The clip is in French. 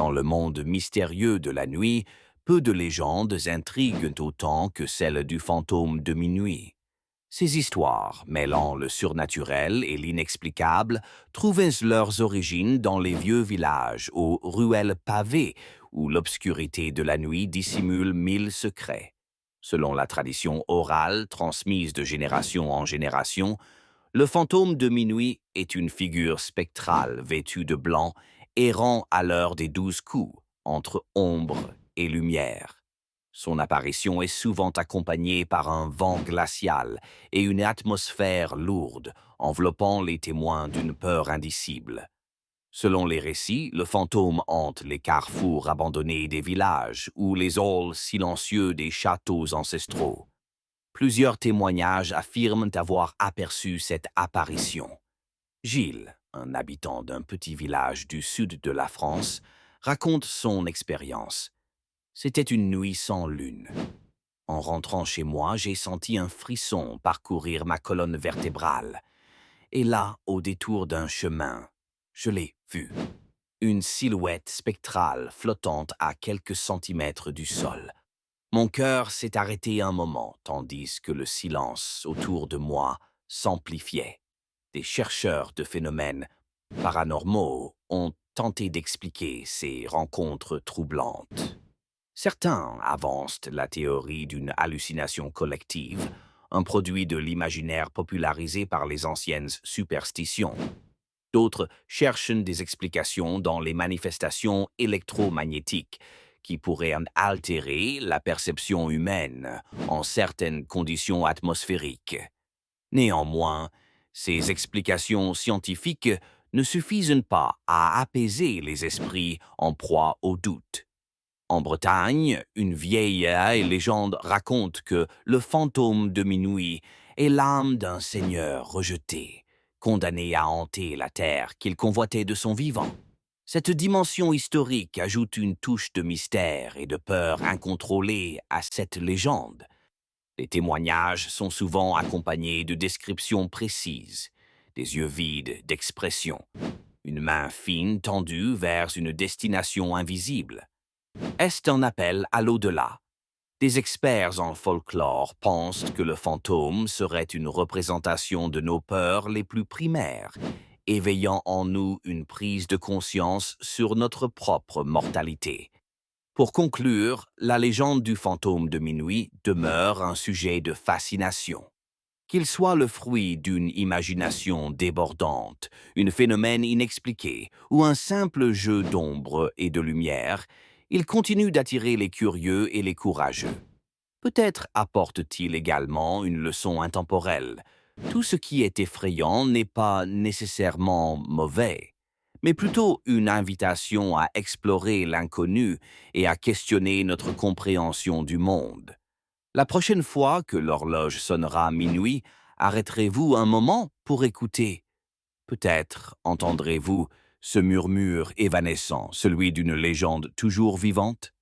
Dans le monde mystérieux de la nuit, peu de légendes intriguent autant que celle du fantôme de minuit. Ces histoires, mêlant le surnaturel et l'inexplicable, trouvent leurs origines dans les vieux villages aux ruelles pavées où l'obscurité de la nuit dissimule mille secrets. Selon la tradition orale transmise de génération en génération, le fantôme de minuit est une figure spectrale vêtue de blanc, errant à l'heure des 12 coups, entre ombre et lumière. Son apparition est souvent accompagnée par un vent glacial et une atmosphère lourde, enveloppant les témoins d'une peur indicible. Selon les récits, le fantôme hante les carrefours abandonnés des villages ou les halls silencieux des châteaux ancestraux. Plusieurs témoignages affirment avoir aperçu cette apparition. Gilles, un habitant d'un petit village du sud de la France, raconte son expérience. C'était une nuit sans lune. En rentrant chez moi, j'ai senti un frisson parcourir ma colonne vertébrale. Et là, au détour d'un chemin, je l'ai vu. Une silhouette spectrale flottante à quelques centimètres du sol. Mon cœur s'est arrêté un moment, tandis que le silence autour de moi s'amplifiait. Des chercheurs de phénomènes paranormaux ont tenté d'expliquer ces rencontres troublantes. Certains avancent la théorie d'une hallucination collective, un produit de l'imaginaire popularisé par les anciennes superstitions. D'autres cherchent des explications dans les manifestations électromagnétiques qui pourraient en altérer la perception humaine en certaines conditions atmosphériques. Néanmoins, ces explications scientifiques ne suffisent pas à apaiser les esprits en proie au doute. En Bretagne, une vieille légende raconte que le fantôme de minuit est l'âme d'un seigneur rejeté, condamné à hanter la terre qu'il convoitait de son vivant. Cette dimension historique ajoute une touche de mystère et de peur incontrôlée à cette légende. Les témoignages sont souvent accompagnés de descriptions précises, des yeux vides d'expression, une main fine tendue vers une destination invisible. Est un appel à l'au-delà. Des experts en folklore pensent que le fantôme serait une représentation de nos peurs les plus primaires, éveillant en nous une prise de conscience sur notre propre mortalité. Pour conclure, la légende du fantôme de minuit demeure un sujet de fascination. Qu'il soit le fruit d'une imagination débordante, un phénomène inexpliqué ou un simple jeu d'ombre et de lumière, il continue d'attirer les curieux et les courageux. Peut-être apporte-t-il également une leçon intemporelle. Tout ce qui est effrayant n'est pas nécessairement mauvais, mais plutôt une invitation à explorer l'inconnu et à questionner notre compréhension du monde. La prochaine fois que l'horloge sonnera à minuit, arrêterez-vous un moment pour écouter. Peut-être entendrez-vous ce murmure évanescent, celui d'une légende toujours vivante?